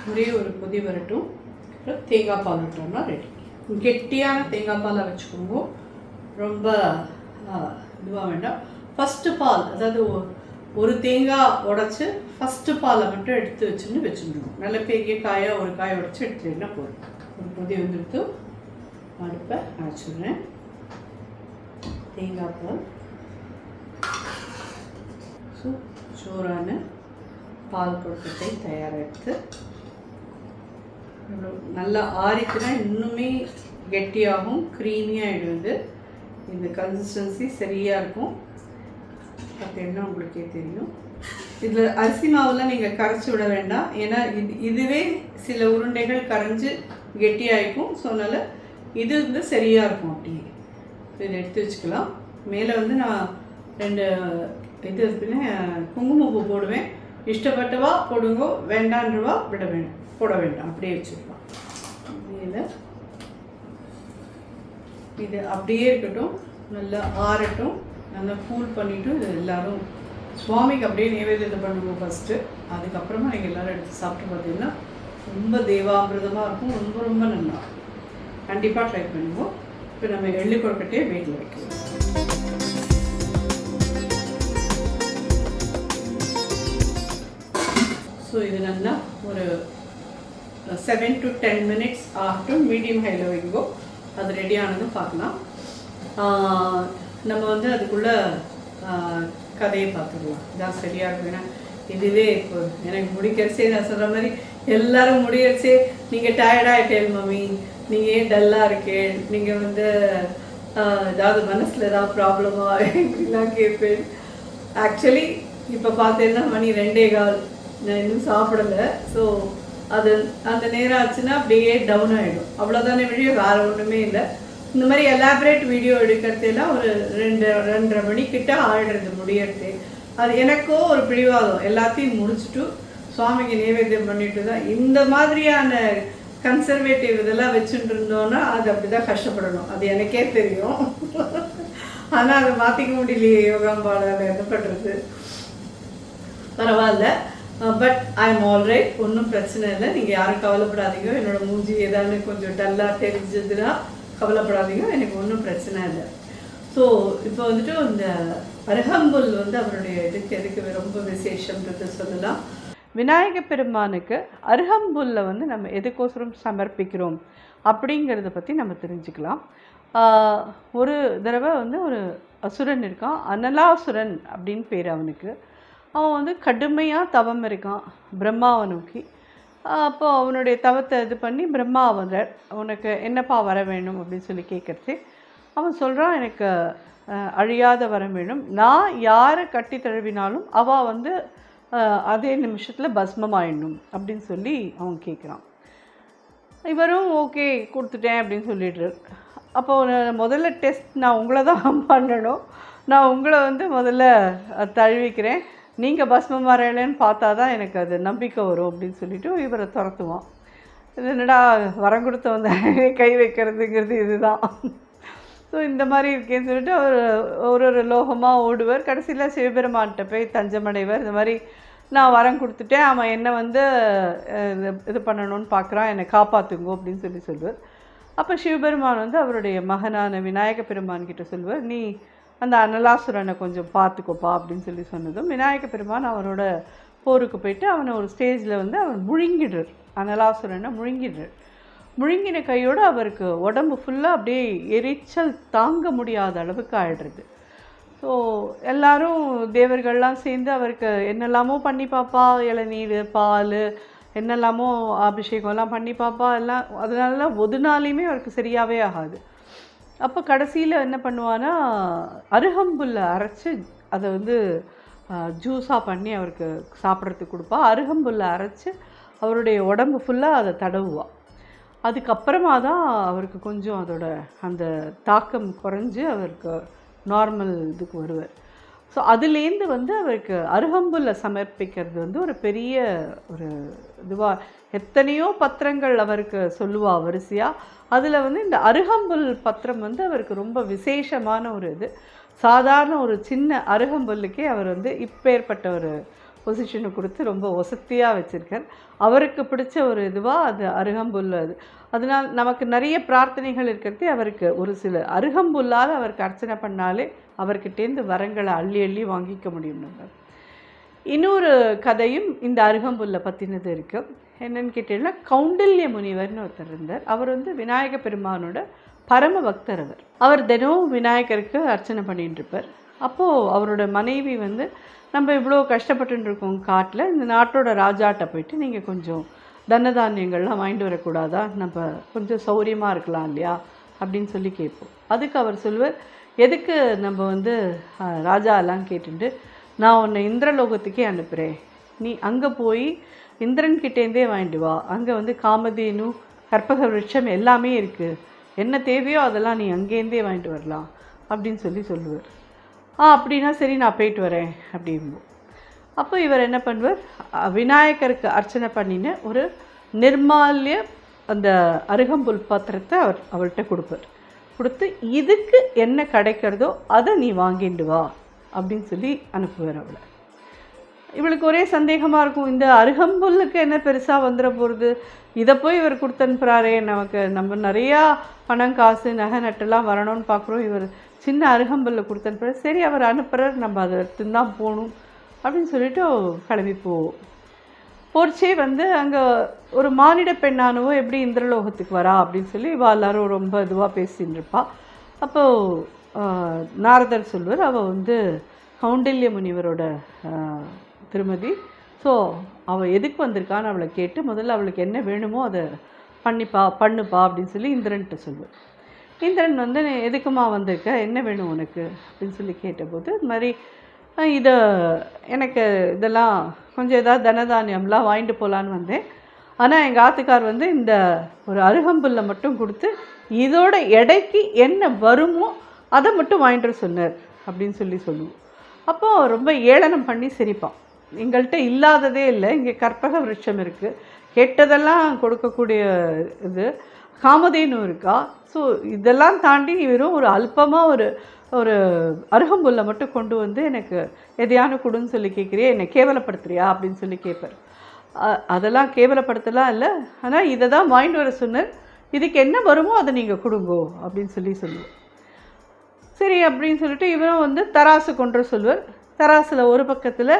ஒரே ஒரு கொதி வரட்டும். அப்புறம் தேங்காய் பால் விட்டோம்னா ரெடி. கெட்டியான தேங்காய் பாலை வச்சுக்கோங்க, ரொம்ப இதுவாக வேண்டாம். ஃபஸ்ட்டு பால், அதாவது ஒரு தேங்காய் உடச்சி ஃபஸ்ட்டு பாலை மட்டும் எடுத்து வச்சுருந்தோம். நல்ல பெரிய காயாக ஒரு காயை உடச்சி எடுத்துட்டீங்கன்னா போதும். ஒரு கொதி வந்துடுத்து அடுப்பை அணைச்சிடுறேன். தேங்காய் பால் சூடான பால் கொழுக்கட்டை தயாராகிடுது. நல்லா ஆறிச்சுன்னா இன்னுமே கெட்டியாகும், க்ரீமியாகிடுது. இந்த கன்சிஸ்டன்சி சரியாக இருக்கும். பார்த்தீங்கன்னா உங்களுக்கே தெரியும். இதில் அரிசி மாவுலாம் நீங்கள் கரைச்சி விட வேண்டாம். ஏன்னா இதுவே சில உருண்டைகள் கரைஞ்சி கெட்டியாகிக்கும். ஸோ அதனால் இது வந்து சரியாக இருக்கும். அப்படியே இதை எடுத்து வச்சுக்கலாம். மேலே வந்து நான் 2 குங்குமப்பூ போடுவேன். இஷ்டப்பட்டவா போடுங்க, வேண்டான்றவா போட வேண்டாம், அப்படியே வச்சுக்கலாம். மேலே இது அப்படியே இருக்கட்டும், நல்லா ஆறட்டும். நல்லா கூல் பண்ணிவிட்டு இது எல்லோரும் சுவாமிக்கு அப்படியே நைவேத்தியம் பண்ணுவோம் ஃபஸ்ட்டு. அதுக்கப்புறமா நீங்கள் எல்லோரும் எடுத்து சாப்பிட்டு பார்த்தீங்கன்னா ரொம்ப தேவாமிரதமாக இருக்கும். ரொம்ப ரொம்ப நல்லா கண்டிப்பாக ட்ரை பண்ணுவோம். இப்போ நம்ம எள்ளு கொழுக்கட்டையை வீட்டில் வைக்கலாம். ஸோ இது நல்லா ஒரு 7 to 10 minutes ஆகட்டும். மீடியம் ஹையில் வைங்கோ. அது ரெடி ஆனதும் பார்க்கலாம். நம்ம வந்து அதுக்குள்ளே கதையை பார்த்துக்கலாம். இதான் சரியாக இருக்கும். ஏன்னா இதுவே இப்போ எனக்கு முடிக்கிறச்சே நான் சொல்கிற மாதிரி எல்லோரும் முடிகிறச்சே நீங்கள் டயர்டாகிட்டேன் மம்மி, நீங்கள் ஏன் டல்லாக இருக்கேன், நீங்கள் வந்து ஏதாவது மனசில் ஏதாவது ப்ராப்ளமா இப்படிலாம் கேட்பேன். ஆக்சுவலி இப்போ பார்த்தேன்னா மணி 2:15, நான் இன்னும் சாப்பிடலை. ஸோ அது அந்த நேரம் ஆச்சுன்னா அப்படியே டவுன் ஆகிடும். அவ்வளோதானே வீடியோ, வேறு ஒன்றுமே இல்லை. இந்த மாதிரி எலாபரேட் வீடியோ எடுக்கிறதெல்லாம் ஒரு 2-2:30 மணிக்கிட்ட ஆயிடுறது முடியறது. அது எனக்கோ ஒரு பிடிவாதம். எல்லாத்தையும் முடிச்சுட்டு சுவாமிக்கு நைவேத்தியம் பண்ணிட்டு தான் இந்த மாதிரியான கன்சர்வேட்டிவ் இதெல்லாம் வச்சுட்டு இருந்தோன்னா அது அப்படி தான் கஷ்டப்படணும். அது எனக்கே தெரியும். ஆனால் அதை மாற்றிக்க முடியலையே யோகாம்பாவில். என்ன பண்ணுறது, பரவாயில்ல. பட் ஐ எம் ஆல்ரைட், ஒன்றும் பிரச்சனை இல்லை. நீங்கள் யாரும் கவலைப்படாதீங்க. என்னோடய மூஞ்சி ஏதாவது கொஞ்சம் டல்லாக தெரிஞ்சதுன்னா கவலைப்படாதீங்க, எனக்கு ஒன்றும் பிரச்சனை இல்லை. ஸோ இப்போ வந்துட்டு இந்த அருகம்புல் வந்து அவருடைய எதுக்கு ரொம்ப விசேஷம்ன்றது சொல்லலாம். விநாயக பெருமானுக்கு அருகம்புல்லை வந்து நம்ம எதுக்கோசரம் சமர்ப்பிக்கிறோம் அப்படிங்கிறத பற்றி நம்ம தெரிஞ்சுக்கலாம். ஒரு தடவை வந்து ஒரு அசுரன் இருக்கான், அனலாசுரன் அப்படின்னு பேர் அவனுக்கு. அவன் வந்து கடுமையாக தவம் இருக்கான் பிரம்மாவை நோக்கி. அப்போது அவனுடைய தவத்தை இது பண்ணி பிரம்மா வந்தார். உனக்கு என்னப்பா வர வேணும் அப்படின்னு சொல்லி கேட்குறது. அவன் சொல்கிறான், எனக்கு அழியாத வரம் வேணும். நான் யாரை கட்டி தழுவினாலும் அவள் வந்து அதே நிமிஷத்தில் பஸ்மமாயிடணும் அப்படின்னு சொல்லி அவன் கேட்குறான். இவரும் ஓகே கொடுத்துட்டேன் அப்படின்னு சொல்லிடுறார். அப்போ முதல்ல டெஸ்ட் நான் உங்களை தான் பண்ணணும், நான் உங்களை வந்து முதல்ல தழுவிக்கிறேன், நீங்கள் பஸ்மம் வரையலன்னு பார்த்தா தான் எனக்கு அது நம்பிக்கை வரும் அப்படின்னு சொல்லிவிட்டு இவரை துரத்துவான். இது என்னடா வரம் கொடுத்த வந்து கை வைக்கிறதுங்கிறது இதுதான். ஸோ இந்த மாதிரி இருக்கேன்னு சொல்லிட்டு அவர் ஒரு லோகமாக ஓடுவார். கடைசியில் சிவபெருமான்கிட்ட போய் தஞ்சமடைவர். இந்த மாதிரி நான் வரம் கொடுத்துட்டேன், அவன் என்னை வந்து இது பண்ணணும்னு பார்க்குறான், என்னை காப்பாற்றுங்கோ அப்படின்னு சொல்லி சொல்லுவார். அப்போ சிவபெருமான் வந்து அவருடைய மகனான விநாயக பெருமான்கிட்ட சொல்லுவார், நீ அந்த அனலாசுரனை கொஞ்சம் பார்த்துக்கோப்பா அப்படின்னு சொல்லி சொன்னதும் விநாயக பெருமான் அவனோட போருக்கு போயிட்டு அவனை ஒரு ஸ்டேஜில் வந்து அவன் முழுங்கிடுறார். அனலாசுரனை முழுங்கிடுறார். முழுங்கின கையோடு அவருக்கு உடம்பு ஃபுல்லாக அப்படியே எரிச்சல் தாங்க முடியாத அளவுக்கு ஆயிடுறது. ஸோ எல்லோரும் தேவர்கள்லாம் சேர்ந்து அவருக்கு என்னெல்லாமோ பண்ணி பார்ப்பா, இளநீர் பால் என்னெல்லாமோ அபிஷேகம்லாம் பண்ணி பார்ப்பா எல்லாம். அதனால ஒரு நாளையுமே அவருக்கு சரியாகவே ஆகாது. அப்போ கடைசியில் என்ன பண்ணுவான்னா அருகம்புல்லை அரைச்சி அதை வந்து ஜூஸாக பண்ணி அவருக்கு சாப்பிட்றதுக்கு கொடுப்பா. அருகம்புல்லை அரைச்சி அவருடைய உடம்பு ஃபுல்லாக அதை தடவுவாள். அதுக்கப்புறமா தான் அவருக்கு கொஞ்சம் அதோட அந்த தாக்கம் குறைஞ்சி அவருக்கு நார்மல் இதுக்கு வருவார். ஸோ அதுலேருந்து வந்து அவருக்கு அருகம்புல்லை சமர்ப்பிக்கிறது வந்து ஒரு பெரிய ஒரு இதுவாக எத்தனையோ பத்திரங்கள் அவருக்கு சொல்லுவா வரிசையாக. அதில் வந்து இந்த அருகம்புல் பத்திரம் வந்து அவருக்கு ரொம்ப விசேஷமான ஒரு இது. சாதாரண ஒரு சின்ன அருகம்புல்லுக்கே அவர் வந்து இப்பேற்பட்ட ஒரு பொசிஷனை கொடுத்து ரொம்ப வசதியாக வச்சுருக்கார். அவருக்கு பிடிச்ச ஒரு இதுவாக அது அருகம்புல். அதனால் நமக்கு நிறைய பிரார்த்தனைகள் இருக்கிறது. அவருக்கு ஒரு சில அருகம்புல்லால் அவருக்கு அர்ச்சனை பண்ணாலே அவர்கிட்டேருந்து வரங்களை அள்ளி அள்ளி வாங்கிக்க முடியும். நம்ம இன்னொரு கதையும் இந்த அருகம்புல்லை பற்றினது இருக்குது. என்னென்னு கேட்டீங்கன்னா, கௌண்டில்ய முனிவர்னு ஒருத்தர் இருந்தார். அவர் வந்து விநாயக பெருமானோட பரம பக்தர். அவர் தினமும் விநாயகருக்கு அர்ச்சனை பண்ணிகிட்டு இருப்பார். அப்போது அவரோட மனைவி வந்து, நம்ம இவ்வளோ கஷ்டப்பட்டுருக்கோம் காட்டில், இந்த நாட்டோட ராஜாட்ட போயிட்டு நீங்கள் கொஞ்சம் தனதானியங்கள்லாம் வாங்கிட்டு வரக்கூடாதா, நம்ம கொஞ்சம் சௌரியமாக இருக்கலாம் இல்லையா அப்படின்னு சொல்லி கேட்போம். அதுக்கு அவர் சொல்லுவார், எதுக்கு நம்ம வந்து ராஜா எல்லாம் கேட்டுட்டு, நான் உன்னை இந்திரலோகத்துக்கே அனுப்புகிறேன், நீ அங்கே போய் இந்திரன்கிட்டேருந்தே வாங்கிட்டு வா, அங்கே வந்து காமதேனு கற்பக விருட்சம் எல்லாமே இருக்குது, என்ன தேவையோ அதெல்லாம் நீ அங்கேருந்தே வாங்கிட்டு வரலாம் அப்படின்னு சொல்லுவார். அப்படின்னா சரி நான் போயிட்டு வரேன் அப்படிம்போம். அப்போ இவர் என்ன பண்ணுவார், விநாயகருக்கு அர்ச்சனை பண்ணின ஒரு நிர்மால்ய அந்த அருகம்புல் பாத்திரத்தை அவர்கிட்ட கொடுத்து இதுக்கு என்ன கிடைக்கிறதோ அதை நீ வாங்கிட்டு வா அப்படின்னு சொல்லி அனுப்புவார் அவளை. இவளுக்கு ஒரே சந்தேகமாக இருக்கும், இந்த அருகம்புல்லுக்கு என்ன பெருசாக வந்துட போகிறது, இதை போய் இவர் கொடுத்து அனுப்புகிறாரே, நம்ம நிறையா பணம் காசு நகை நட்டெல்லாம் வரணும்னு பார்க்குறோம், இவர் சின்ன அருகம்புல்லை கொடுத்து அனுப்புகிறார், சரி அவர் அனுப்புகிறார், நம்ம அதை எடுத்துன்னு தான் போகணும் அப்படின்னு சொல்லிட்டு கிளம்பி போர்ச்சே வந்து அங்கே ஒரு மானிட பெண்ணானவோ எப்படி இந்திரலோகத்துக்கு வரா அப்படின்னு சொல்லி இவள் எல்லாரும் ரொம்ப இதுவாக பேசின்னு இருப்பாள். அப்போது நாரதர் சொல்வார், அவள் வந்து கௌண்டில்ய முனிவரோட திருமதி. ஸோ அவள் எதுக்கு வந்திருக்கான்னு அவளை கேட்டு முதல்ல அவளுக்கு என்ன வேணுமோ அதை பண்ணுப்பா அப்படின்னு சொல்லி இந்திரன்கிட்ட சொல்லுவார். இந்திரன் வந்து எதுக்குமா வந்திருக்க, என்ன வேணும் உனக்கு அப்படின்னு சொல்லி கேட்டபோது, இது மாதிரி இதை எனக்கு இதெல்லாம் கொஞ்சம் ஏதாவது தனதானியம்லாம் வாங்கிட்டு போகலான்னு வந்தேன், ஆனால் எங்கள் ஆத்துக்கார் வந்து இந்த ஒரு அருகம்புல்லை மட்டும் கொடுத்து இதோட எடைக்கு என்ன வருமோ அதை மட்டும் வாங்கிட்டு சொன்னார் அப்படின்னு சொல்லுவோம். அப்போது ரொம்ப ஏளனம் பண்ணி சிரிப்பான். எங்கள்கிட்ட இல்லாததே இல்லை, இங்கே கற்பக விருட்சம் இருக்குது, கெட்டதெல்லாம் கொடுக்கக்கூடிய இது காமதேனு இருக்கா, ஸோ இதெல்லாம் தாண்டி வெறும் ஒரு அல்பமாக ஒரு அருகம்புல்லை மட்டும் கொண்டு வந்து எனக்கு எதையான கொடுன்னு சொல்லி கேட்குறியா, என்னை கேவலப்படுத்துறியா அப்படின்னு சொல்லி கேட்பார். அதெல்லாம் கேவலப்படுத்தலாம் இல்லை, ஆனால் இதை தான் வாங்கிட்டு வர சொன்னார், இதுக்கு என்ன வருமோ அதை நீங்கள் கொடுங்கோ அப்படின்னு சொல்லுவோம். சரி அப்படின்னு சொல்லிட்டு இவரும் வந்து தராசு கொண்டு சொல்லுவார். தராசில் ஒரு பக்கத்தில்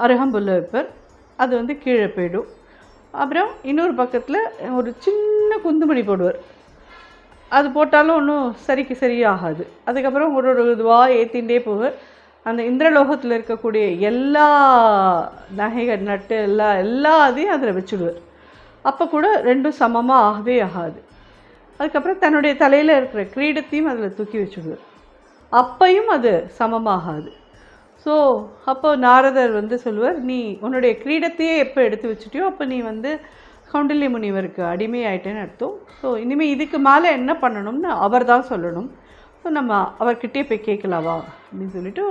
அருகம்புல்லை வைப்பார், அது வந்து கீழே போயிடும். அப்புறம் இன்னொரு பக்கத்தில் ஒரு சின்ன குந்துமணி போடுவார், அது போட்டாலும் ஒன்றும் சரியாகாது. அதுக்கப்புறம் ஒரு இதுவாக ஏற்றிகிட்டே போவார். அந்த இந்திரலோகத்தில் இருக்கக்கூடிய எல்லா நகைகள் நட்டு எல்லாத்தையும் அதில் வச்சுடுவார். அப்போ கூட ரெண்டும் சமமாக ஆகாது. அதுக்கப்புறம் தன்னுடைய தலையில் இருக்கிற கிரீடத்தையும் அதில் தூக்கி வச்சுடுவார், அப்பையும் அது சமமாகாது. ஸோ அப்போ நாரதர் வந்து சொல்லுவார், நீ உன்னுடைய கிரீடத்தையே எப்போ எடுத்து வச்சுட்டியோ அப்போ நீ வந்து கௌண்டில்ய முனிவருக்கு அடிமை ஆகிட்டேன்னு அர்த்தம். ஸோ இனிமேல் இதுக்கு மேலே என்ன பண்ணணும்னு அவர் தான் சொல்லணும். ஸோ நம்ம அவர்கிட்டே போய் கேட்கலாவா அப்படின்னு சொல்லிட்டு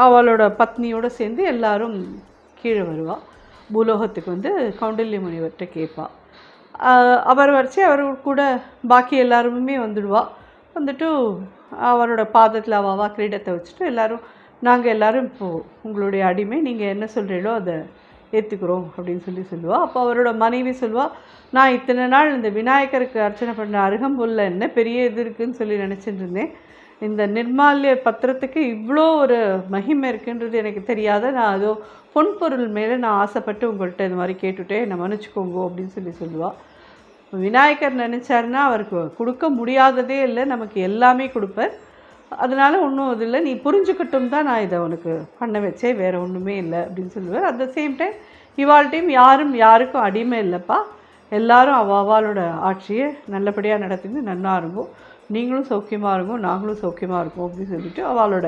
அவளோட பத்னியோடு சேர்ந்து எல்லாரும் கீழே வருவாள். பூலோகத்துக்கு வந்து கௌண்டில்ய முனிவர்கிட்ட கேட்பாள். அவர் வரைச்சி அவர் கூட பாக்கி எல்லாருமே வந்துட்டு அவரோட பாதத்தில் அவாவா கிரீடத்தை வச்சுட்டு எல்லோரும், நாங்கள் எல்லோரும் இப்போது உங்களுடைய அடிமை, நீங்கள் என்ன சொல்கிறீங்களோ அதை ஏற்றுக்கிறோம் அப்படின்னு சொல்லுவாள். அப்போ அவரோட மனைவி சொல்லுவாள், நான் இத்தனை நாள் இந்த விநாயகருக்கு அர்ச்சனை பண்ண அருகம்புல்ல என்ன பெரிய இது இருக்குதுன்னு சொல்லி நினச்சிட்டு இருந்தேன், இந்த நிர்மால்ய பத்திரத்துக்கு இவ்வளோ ஒரு மகிமை இருக்குன்றது எனக்கு தெரியாத, நான் அதோ பொன்பொருள் மேலே நான் ஆசைப்பட்டு உங்கள்கிட்ட இது மாதிரி கேட்டுவிட்டேன், என்னை மன்னிச்சுக்கோங்க அப்படின்னு சொல்லுவாள். விநாயகர் நினச்சாருன்னா அவருக்கு கொடுக்க முடியாததே இல்லை, நமக்கு எல்லாமே கொடுப்பார். அதனால் ஒன்றும் இது இல்லை, நீ புரிஞ்சுக்கிட்டும் தான் நான் இதை உனக்கு பண்ண வச்சேன், வேறு ஒன்றுமே இல்லை அப்படின்னு சொல்லுவார். அட் த சேம் டைம் இவாள்கிட்டையும் யாருக்கும் அடிமை இல்லைப்பா, எல்லாரும் அவளோட ஆட்சியை நல்லபடியாக நடத்தின்னு நன்னா இருக்கும், நீங்களும் சௌக்கியமாக இருக்கும், நாங்களும் சௌக்கியமாக இருக்கும் அப்படின்னு சொல்லிவிட்டு அவளோட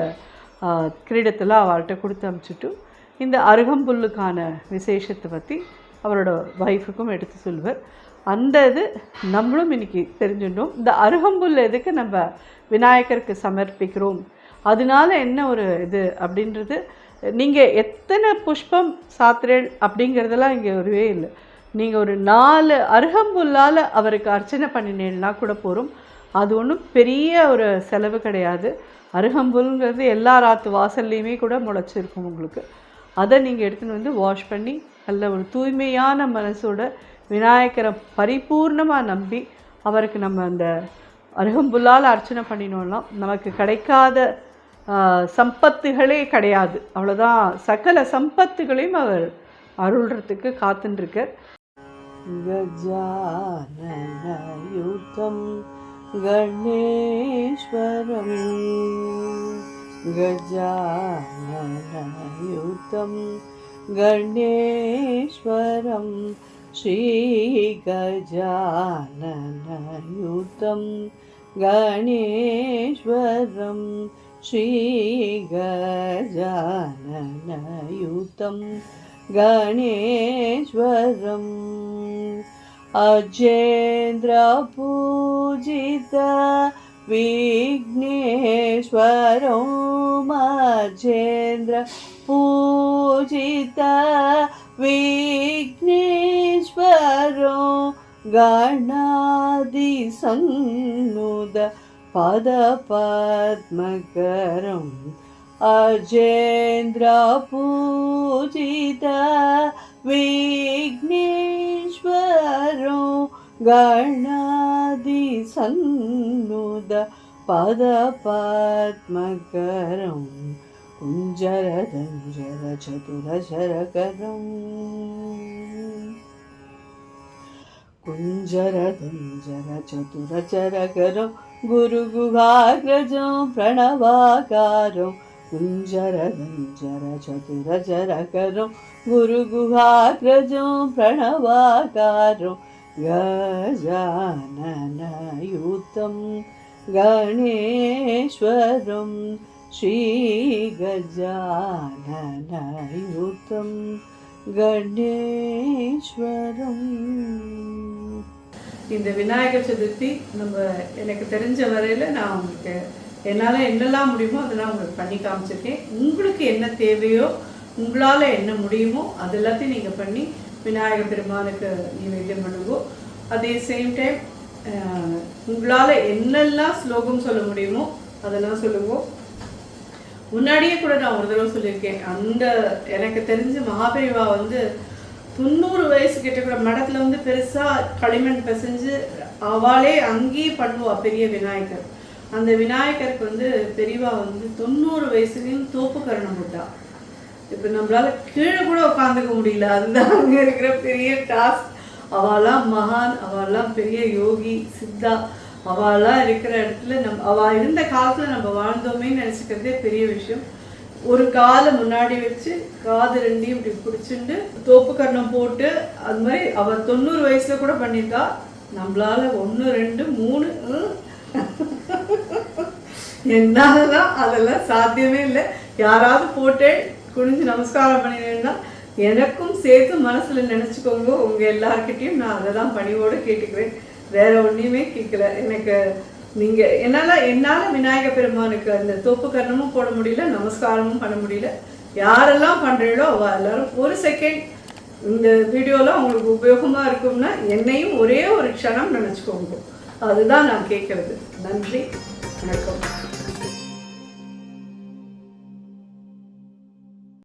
கிரீடத்தில் அவள்கிட்ட கொடுத்து அனுப்பிச்சிட்டு இந்த அருகம்புல்லுக்கான விசேஷத்தை பற்றி அவரோட ஒய்ஃபுக்கும் எடுத்து சொல்லுவார். அந்த இது நம்மளும் இன்றைக்கி தெரிஞ்சுட்டோம். இந்த அருகம்புல் எதுக்கு நம்ம விநாயகருக்கு சமர்ப்பிக்கிறோம் அதனால என்ன ஒரு இது அப்படின்றது, நீங்கள் எத்தனை புஷ்பம் சாத்திரேள் அப்படிங்கிறதெல்லாம் இங்கே ஒருவே இல்லை. நீங்கள் ஒரு 4 அருகம்புல்லால் அவருக்கு அர்ச்சனை பண்ணினேன்னா கூட போகும். அது ஒன்றும் பெரிய ஒரு செலவு கிடையாது. அருகம்புல்ங்கிறது எல்லா ராத்து வாசல்லையுமே கூட முளைச்சிருக்கும் உங்களுக்கு. அதை நீங்கள் எடுத்துன்னு வந்து வாஷ் பண்ணி நல்ல ஒரு தூய்மையான மனசோட விநாயகரை பரிபூர்ணமாக நம்பி அவருக்கு நம்ம அந்த அருகம்புல்லால் அர்ச்சனை பண்ணினோம்னா நமக்கு கிடைக்காத சம்பத்துகளே கிடையாது. அவ்வளோதான், சகல சம்பத்துகளையும் அவர் அருள்றதுக்கு காத்துருக்கார். கஜானனயுதம் கணேஸ்வரம் கஜானனயுதம் கணேஸ்வரம் ஸ்ரீ கஜானனயுதம் கணேஸ்வரம் ஸ்ரீ கஜானனயுதம் கணேஸ்வரம் அஜேந்திர பூஜித விக்னேஸ்வரம் அஜேந்திர பூஜித விக்னேஸ்வரம் கணாதி சந்நுத பத பத்மகரம் அஜேந்திர பூஜித விக்னேஸ்வரம் கணாதி சந்நுத பத பத்மகரம் குஞ்சரதஞ்சர சதுரசரகரம் குஞ்சரதஞ்சர சதுரசரகரம் குருகுகாக்ரஜம் பிரணவாகாரம் குஞ்சரதஞ்சர சதுரசரகரம் குருகுகாக்ரஜம் பிரணவாகாரம் கஜானனயுதம் கணேஸ்வரம் ஸ்ரீ கஜானனயுதம் கணேஸ்வரம். இந்த விநாயகர் சதுர்த்தி நம்ம எனக்கு தெரிஞ்ச வரையில் நான் உங்களுக்கு என்னால் என்னெல்லாம் முடியுமோ அதெல்லாம் உங்களுக்கு பண்ணி காமிச்சிருக்கேன். உங்களுக்கு என்ன தேவையோ உங்களால் என்ன முடியுமோ அது எல்லாத்தையும் நீங்கள் பண்ணி விநாயகர் பெருமானுக்கு நிவேத்தியம் பண்ணுங்கோ. அதே சேம் டைம் உங்களால் என்னெல்லாம் ஸ்லோகம் சொல்ல முடியுமோ அதெல்லாம் சொல்லுங்கோ. முன்னாடியே கூட நான் ஒரு தடவை சொல்லியிருக்கேன், அந்த எனக்கு தெரிஞ்ச மகாபெரிவா வந்து 90 வயசு கிட்ட கூட மடத்தில் வந்து பெருசாக களிமண் பிசைஞ்சு அவளே அங்கேயே பண்ணுவா பெரிய விநாயகர். அந்த விநாயகருக்கு வந்து பெரியவா வந்து 90 வயசுலேயும் தோப்பு கரணம் போட்டா. இப்போ நம்மளால கீழே கூட உட்காந்துக்க முடியல, அதுதான் அங்கே இருக்கிற பெரிய டாஸ்க். அவெல்லாம் மகான், அவெல்லாம் பெரிய யோகி சித்தா, அவெல்லாம் இருக்கிற இடத்துல அவள் இருந்த காலத்தில் நம்ம வாழ்ந்தோமேன்னு நினச்சிக்கிறதே பெரிய விஷயம். ஒரு காலை முன்னாடி வச்சு காது ரெண்டையும் இப்படி பிடிச்சிட்டு தோப்பு கர்ணம் போட்டு அது மாதிரி அவள் 90 வயசில் கூட பண்ணியிருக்கா. நம்மளால 1 2 3 என்னாலலாம் அதெல்லாம் சாத்தியமே இல்லை. யாராவது போட்டு குனிஞ்சு நமஸ்காரம் பண்ணினேன்னா எனக்கும் சேர்த்து மனசில் நினச்சிக்கோங்க. உங்கள் எல்லாருக்கிட்டையும் நான் அதை தான் பணிவோடு கேட்டுக்கிறேன், வேற ஒன்றையுமே கேட்கல. எனக்கு நீங்கள் என்னால் விநாயகர் பெருமானுக்கு அந்த தோப்பு கர்ணமும் போட முடியல, நமஸ்காரமும் பண்ண முடியல. யாரெல்லாம் பண்ணுறீங்களோ அவள் எல்லாரும் ஒரு செகண்ட் இந்த வீடியோவில் உங்களுக்கு உபயோகமாக இருக்கும்னா என்னையும் ஒரே ஒரு க்ஷணம் நினச்சிக்கோங்க. அதுதான் நான் கேட்குறது. நன்றி, வணக்கம்.